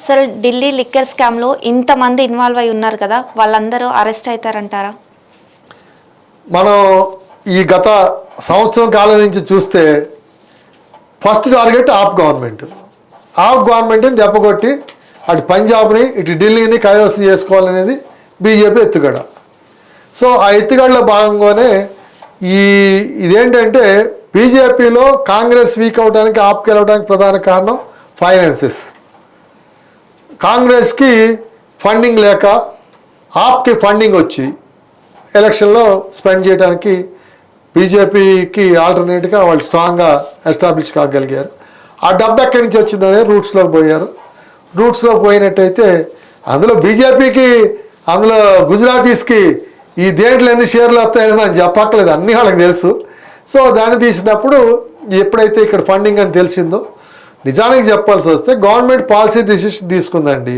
అసలు ఢిల్లీ లిక్కర్ స్కామ్లో ఇంతమంది ఇన్వాల్వ్ అయి ఉన్నారు కదా, వాళ్ళందరూ అరెస్ట్ అవుతారంటారా? మనం ఈ గత సంవత్సరం కాలం నుంచి చూస్తే ఫస్ట్ టార్గెట్ ఆప్ గవర్నమెంట్ని దెబ్బకొట్టి అటు పంజాబ్ని ఇటు ఢిల్లీని కైవసం చేసుకోవాలనేది బీజేపీ ఎత్తుగడ. సో ఆ ఎత్తుగడలో భాగంగానే ఇదేంటంటే బీజేపీలో కాంగ్రెస్ వీక్ అవడానికి, ఆప్కి వెళ్ళడానికి ప్రధాన కారణం ఫైనాన్సెస్. కాంగ్రెస్కి ఫండింగ్ లేక ఆప్కి ఫండింగ్ వచ్చి ఎలక్షన్లో స్పెండ్ చేయడానికి బీజేపీకి ఆల్టర్నేట్గా వాళ్ళు స్ట్రాంగ్గా ఎస్టాబ్లిష్ కాగలిగారు. ఆ డబ్బు ఎక్కడి నుంచి వచ్చిందనే రూట్స్లోకి పోయారు. రూట్స్లో పోయినట్టయితే అందులో బీజేపీకి, అందులో గుజరాతీస్కి ఈ దేంట్లో ఎన్ని షేర్లు వస్తాయని మనం చెప్పక్కలేదు, అన్నీ వాళ్ళకి తెలుసు. సో దాన్ని తీసినప్పుడు ఎప్పుడైతే ఇక్కడ ఫండింగ్ అని తెలిసిందో, నిజానికి చెప్పాల్సి వస్తే గవర్నమెంట్ పాలసీ డిసిషన్ తీసుకుందండి.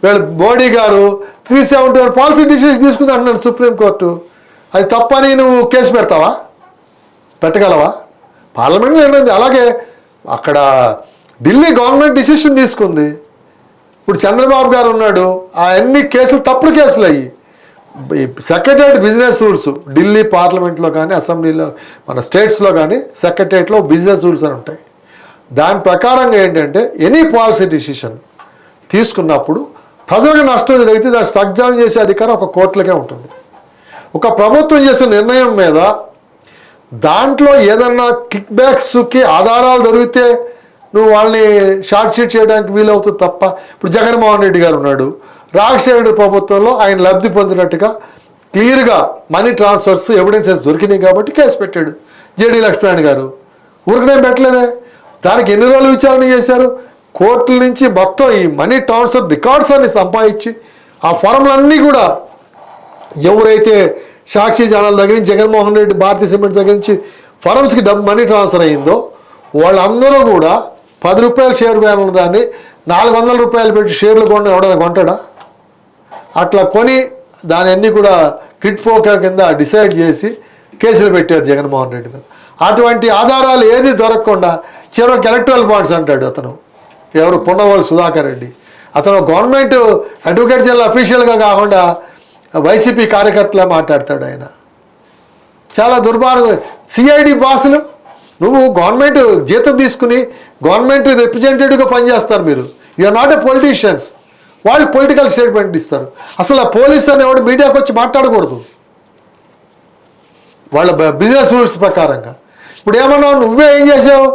వీళ్ళు మోడీ గారు 371 పాలసీ డిసిషన్ తీసుకుంది అంటున్నాడు సుప్రీంకోర్టు. అది తప్పని నువ్వు కేసు పెడతావా? పెట్టగలవా? పార్లమెంట్లో ఏమైంది? అలాగే అక్కడ ఢిల్లీ గవర్నమెంట్ డిసిషన్ తీసుకుంది. ఇప్పుడు చంద్రబాబు గారు ఉన్నాడు, అన్ని కేసులు తప్పుడు కేసులు అయ్యి సెక్రటరియట్ బిజినెస్ రూల్స్ ఢిల్లీ పార్లమెంట్లో కానీ, అసెంబ్లీలో, మన స్టేట్స్లో కానీ సెక్రటరియట్లో బిజినెస్ రూల్స్ అని ఉంటాయి. దాని ప్రకారంగా ఏంటంటే ఎనీ పాలసీ డిసిషన్ తీసుకున్నప్పుడు ప్రజలకు నష్టం జరిగితే దాన్ని సగ్జామ్ చేసే అధికారం ఒక కోర్టులకే ఉంటుంది. ఒక ప్రభుత్వం చేసే నిర్ణయం మీద దాంట్లో ఏదన్నా కిక్ బ్యాక్స్కి ఆధారాలు దొరికితే నువ్వు వాళ్ళని షార్ట్ షీట్ చేయడానికి వీలవుతుంది తప్ప. ఇప్పుడు జగన్మోహన్ రెడ్డి గారు ఉన్నాడు, రాజశేఖర ప్రభుత్వంలో ఆయన లబ్ధి పొందినట్టుగా క్లియర్గా మనీ ట్రాన్స్ఫర్స్ ఎవిడెన్సెస్ దొరికినాయి కాబట్టి కేసు పెట్టాడు జేడీ లక్ష్మణ్ గారు. ఊరికనేం పెట్టలేదే, దానికి ఎన్ని రోజులు విచారణ చేశారు. కోర్టుల నుంచి మొత్తం ఈ మనీ ట్రాన్స్ఫర్ రికార్డ్స్ అన్ని సంపాదించి ఆ ఫారంలన్నీ కూడా ఎవరైతే సాక్షి ఛానల్ దగ్గర నుంచి, జగన్మోహన్ రెడ్డి భారతీయ సిమెంట్ దగ్గర నుంచి ఫారమ్స్కి మనీ ట్రాన్స్ఫర్ అయ్యిందో వాళ్ళందరూ కూడా 10 రూపాయల షేర్ వ్యాన్ దాన్ని 400 రూపాయలు పెట్టి షేర్లు ఎవడైనా కొంటాడా? అట్లా కొని దాని అన్నీ కూడా కిట్ ఫోకా కింద డిసైడ్ చేసి కేసులు పెట్టారు జగన్మోహన్ రెడ్డి మీద. అటువంటి ఆధారాలు ఏది దొరకకుండా చివరికి ఎలక్ట్రల్ బాండ్స్ అంటాడు అతను, ఎవరు, పున్నవోలు సుధాకర్ రెడ్డి. అతను గవర్నమెంట్ అడ్వకేట్ జనరల్ అఫీషియల్గా కాకుండా వైసీపీ కార్యకర్తలా మాట్లాడతాడు ఆయన. చాలా దుర్మార్గం. సిఐడి బాసులు, నువ్వు గవర్నమెంట్ జీతం తీసుకుని గవర్నమెంట్ రిప్రజెంటేటివ్గా పనిచేస్తారు మీరు, యూఆర్ నాట్ ఎ పొలిటీషియన్స్. వాళ్ళు పొలిటికల్ స్టేట్మెంట్ ఇస్తారు. అసలు ఆ పోలీస్ అనేవాడు మీడియాకి వచ్చి మాట్లాడకూడదు వాళ్ళ బిజినెస్ రూల్స్ ప్రకారంగా. ఇప్పుడు ఏమన్నావు, నువ్వే ఏం చేసావు?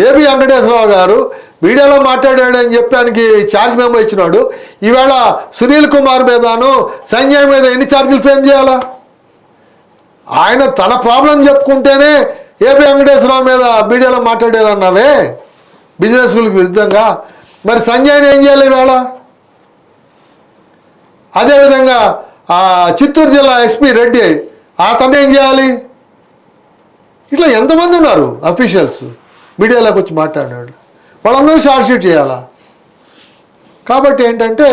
ఏబి వెంకటేశ్వరరావు గారు మీడియాలో మాట్లాడాడని చెప్పడానికి ఛార్జ్ మెమో ఇచ్చినాడు. ఈవేళ సునీల్ కుమార్ మీదను, సంజయ్ మీద ఎన్ని ఛార్జీలు ఫ్రేమ్ చేయాలా? ఆయన తన ప్రాబ్లం చెప్పుకుంటేనే ఏబి వెంకటేశ్వరరావు మీద మీడియాలో మాట్లాడారన్నావే బిజినెస్ రూల్కి విరుద్ధంగా. మరి సంజయ్ని ఏం చేయాలి ఈవేళ? అదేవిధంగా చిత్తూరు జిల్లా ఎస్పీ రెడ్డి, అతను ఏం చేయాలి? ఇట్లా ఎంతమంది ఉన్నారు అఫీషియల్స్ మీడియాలోకి వచ్చి మాట్లాడినాడు, వాళ్ళందరూ షార్ట్ షీట్ చేయాలా? కాబట్టి ఏంటంటే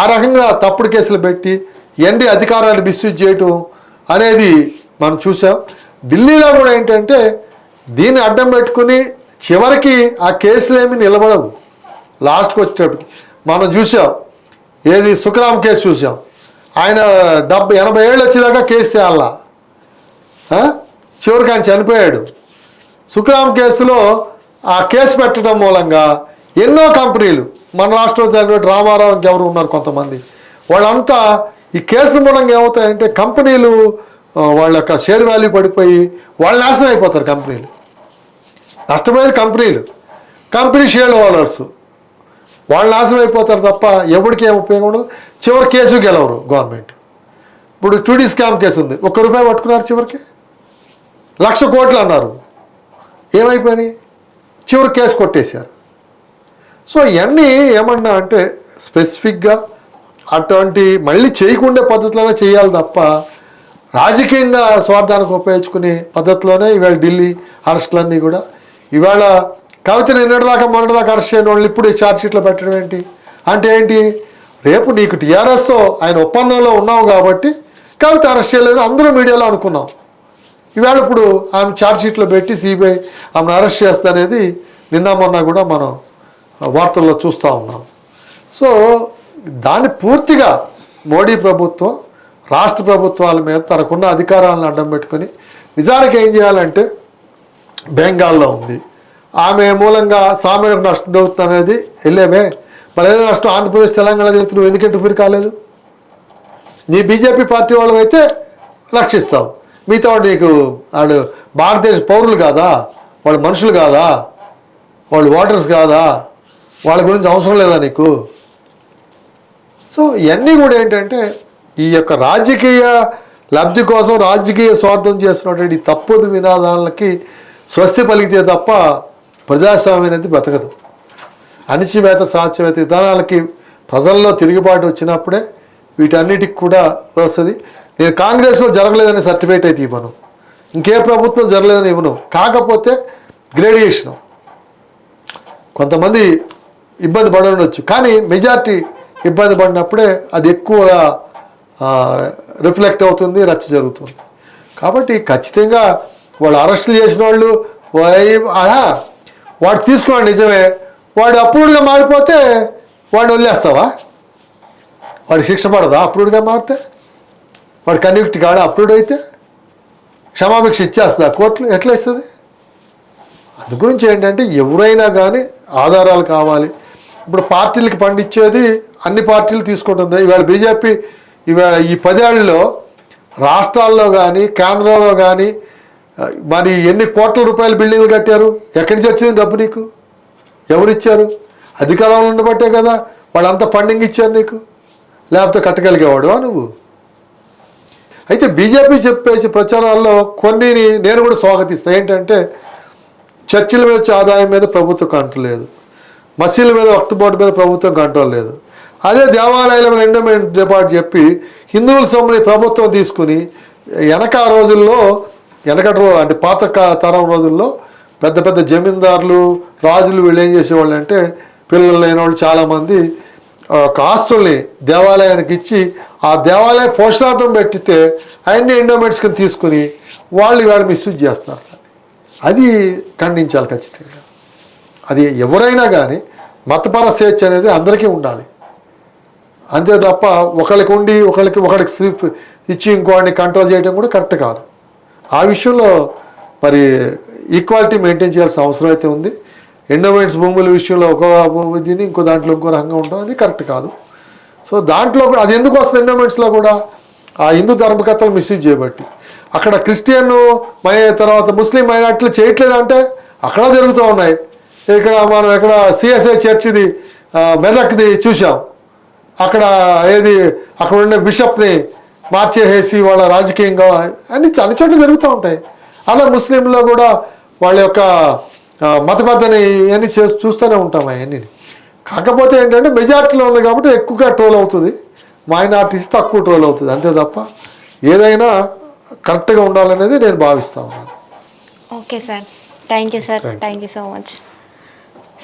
ఆ రకంగా తప్పుడు కేసులు పెట్టి ఎన్ని అధికారాలు మిస్యూజ్ చేయటం అనేది మనం చూసాం. ఢిల్లీలో కూడా ఏంటంటే దీన్ని అడ్డం పెట్టుకుని చివరికి ఆ కేసులు ఏమి నిలబడవు. లాస్ట్కి వచ్చేటప్పటికి మనం చూసాం, ఏది సుఖరామ్ కేసు చూసాం. ఆయన 80 ఏళ్ళు వచ్చేదాకా కేసు చేయాలా, చివరికి ఆయన చనిపోయాడు. సుఖరామ్ కేసులో ఆ కేసు పెట్టడం మూలంగా ఎన్నో కంపెనీలు, మన రాష్ట్రంలో చదివినట్టు రామారావు ఇంకెవరు ఉన్నారు కొంతమంది, వాళ్ళంతా ఈ కేసుల మూలంగా ఏమవుతాయంటే కంపెనీలు వాళ్ళ యొక్క షేర్ వాల్యూ పడిపోయి వాళ్ళు నాశనం అయిపోతారు. కంపెనీలు నష్టపోయేది కంపెనీ షేర్ హోల్డర్స్ వాళ్ళు నాశనం అయిపోతారు తప్ప ఎవరికి ఏం ఉపయోగం ఉండదు. చివరి కేసు గెలవరు గవర్నమెంట్. ఇప్పుడు 2D స్కామ్ కేసు ఉంది, ₹1 పట్టుకున్నారు, చివరికి 1,00,000 కోట్లు అన్నారు, ఏమైపోయినాయి? చివరి కేసు కొట్టేశారు. సో ఇవన్నీ ఏమన్నా అంటే స్పెసిఫిక్గా అటువంటి మళ్ళీ చేయకుండా పద్ధతిలోనే చేయాలి తప్ప రాజకీయంగా స్వార్థానికి ఉపయోగించుకునే పద్ధతిలోనే ఇవాళ ఢిల్లీ అరెస్టులన్నీ కూడా. ఇవాళ కవితని మొన్నటిదాకా అరెస్ట్ చేయని వాళ్ళు ఇప్పుడు ఛార్జ్ షీట్లో పెట్టడం ఏంటి అంటే ఏంటి? రేపు నీకు టీఆర్ఎస్ ఆయన ఒప్పందంలో ఉన్నావు కాబట్టి కవిత అరెస్ట్ చేయలేదు అందరూ మీడియాలో అనుకున్నాం. ఇవాళ ఇప్పుడు ఆమె ఛార్జ్ షీట్లో పెట్టి సిబిఐ ఆమెను అరెస్ట్ చేస్తానేది నిన్న మొన్న కూడా మనం వార్తల్లో చూస్తూ ఉన్నాం. సో దాన్ని పూర్తిగా మోడీ ప్రభుత్వం రాష్ట్ర ప్రభుత్వాల మీద తనకున్న అధికారాలను అడ్డం పెట్టుకొని నిజానికి ఏం చేయాలంటే బెంగాల్లో ఉంది, ఆమె మూలంగా సామాన్యులకు నష్టం జరుగుతుంది అనేది వెళ్ళేమే. మరి ఏదైనా నష్టం ఆంధ్రప్రదేశ్ తెలంగాణ జరుగుతుంది, నువ్వు ఎందుకు ఇంటర్ఫీర్ కాలేదు? నీ బీజేపీ పార్టీ వాళ్ళు అయితే రక్షిస్తావు, మిగతా వాడు నీకు వాడు భారతదేశ పౌరులు కాదా, వాళ్ళు మనుషులు కాదా, వాళ్ళు ఓటర్స్ కాదా, వాళ్ళ గురించి అవసరం లేదా నీకు? సో ఇవన్నీ కూడా ఏంటంటే ఈ యొక్క రాజకీయ లబ్ధి కోసం రాజకీయ స్వార్థం చేస్తున్నటువంటి తప్పుడు వినాదాలకి స్వస్తి పలికితే తప్ప ప్రజాస్వామ్యం అనేది బ్రతకదు. అణిచివేత సాధ్యవేత విధానాలకి ప్రజల్లో తిరుగుబాటు వచ్చినప్పుడే వీటన్నిటికి కూడా వస్తుంది. నేను కాంగ్రెస్లో జరగలేదని సర్టిఫికేట్ అయితే ఇవ్వను, ఇంకే ప్రభుత్వం జరగలేదని ఇవ్వను. కాకపోతే గ్రేడియేషను కొంతమంది ఇబ్బంది పడవచ్చు, కానీ మెజార్టీ ఇబ్బంది పడినప్పుడే అది ఎక్కువగా రిఫ్లెక్ట్ అవుతుంది, రచ్చ జరుగుతుంది. కాబట్టి ఖచ్చితంగా వాళ్ళు అరెస్టులు చేసిన వాళ్ళు వాడు తీసుకున్నాడు నిజమే, వాడు అప్రూవ్డ్గా మారిపోతే వాడిని వదిలేస్తావా? వాడికి శిక్ష పడదా అప్రూవ్డ్గా మారితే? వాడు కన్విక్ట్ కాడా అప్రూవ్డ్ అయితే? క్షమాభిక్ష ఇచ్చేస్తుందా కోర్టులు? ఎట్లా ఇస్తుంది? అందు గురించి ఏంటంటే ఎవరైనా కానీ ఆధారాలు కావాలి. ఇప్పుడు పార్టీలకి పండించేది అన్ని పార్టీలు తీసుకుంటుంది. ఇవాళ బీజేపీ ఇవాళ ఈ 10 ఏళ్ళలో రాష్ట్రాల్లో కానీ కేంద్రంలో కానీ మరి ఎన్ని కోట్ల రూపాయల బిల్డింగ్లు కట్టారు? ఎక్కడి నుంచి వచ్చింది డబ్బు నీకు? ఎవరిచ్చారు? అధికారంలో ఉండబట్టే కదా వాళ్ళంతా ఫండింగ్ ఇచ్చారు నీకు, లేకపోతే కట్టగలిగేవాడువా నువ్వు? అయితే బీజేపీ చెప్పేసి ప్రచారాల్లో కొన్ని నేను కూడా స్వాగతిస్తాను. ఏంటంటే చర్చిల మీద వచ్చే ఆదాయం మీద ప్రభుత్వం కంట్రోల్ లేదు, మసీదుల మీద వక్ఫ్ బోర్డు మీద ప్రభుత్వం కంట్రోల్ లేదు. అదే దేవాలయాల మీద ఎండోమెంట్ డిపార్ట్మెంట్ చెప్పి హిందువుల సొమ్ముని ప్రభుత్వం తీసుకుని వెనకటి అంటే పాత తరం రోజుల్లో పెద్ద పెద్ద జమీందారులు రాజులు వీళ్ళు ఏం చేసేవాళ్ళు అంటే పిల్లలు లేని వాళ్ళు చాలామంది ఆస్తుల్ని దేవాలయానికి ఇచ్చి ఆ దేవాలయ పోషణార్థం పెట్టితే అవన్నీ ఎండోమెంట్స్ కింద తీసుకుని వాళ్ళు మిస్యూజ్ చేస్తారు. అది ఖండించాలి ఖచ్చితంగా. అది ఎవరైనా కానీ మతపర స్వేచ్ఛ అనేది అందరికీ ఉండాలి, అంతే తప్ప ఒకరికి స్లిప్ ఇచ్చి ఇంకోటిని కంట్రోల్ చేయడం కూడా కరెక్ట్ కాదు. ఆ విషయంలో మరి ఈక్వాలిటీ మెయింటైన్ చేయాల్సిన అవసరం అయితే ఉంది. ఎండోమెంట్స్ భూముల విషయంలో ఒక దీన్ని ఇంకో దాంట్లో ఇంకో రకంగా ఉండడం అది కరెక్ట్ కాదు. సో దాంట్లో కూడా అది ఎందుకు వస్తుంది? ఎండోమెంట్స్లో కూడా ఆ హిందూ ధర్మకర్తలు మిస్యూజ్ చేయబట్టి అక్కడ క్రిస్టియన్ తర్వాత ముస్లిం మైనార్టీలు చేయట్లేదంటే అక్కడ జరుగుతూ ఉన్నాయి. మనం ఎక్కడ సిఎస్ఐ చర్చిది మెదక్ది చూసాం, అక్కడ అక్కడ ఉండే బిషప్ని మార్చేసేసి వాళ్ళ రాజకీయంగా అన్ని చోట్ల జరుగుతూ ఉంటాయి. అలా ముస్లింలో కూడా వాళ్ళ యొక్క మతబద్ధని ఇవన్నీ చూస్తూనే ఉంటాం అవన్నీ. కాకపోతే ఏంటంటే మెజార్టీలో ఉంది కాబట్టి ఎక్కువగా ట్రోల్ అవుతుంది, మైనార్టీస్ తక్కువ ట్రోల్ అవుతుంది, అంతే తప్ప ఏదైనా కరెక్ట్గా ఉండాలనేది నేను భావిస్తా ఉన్నాను. Okay sir, thank you sir, thank you so much.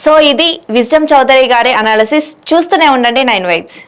So ఇది విజ్డమ్ చౌదరి గారి అనాలిసిస్. చూస్తూనే ఉండండి 9 వైబ్స్.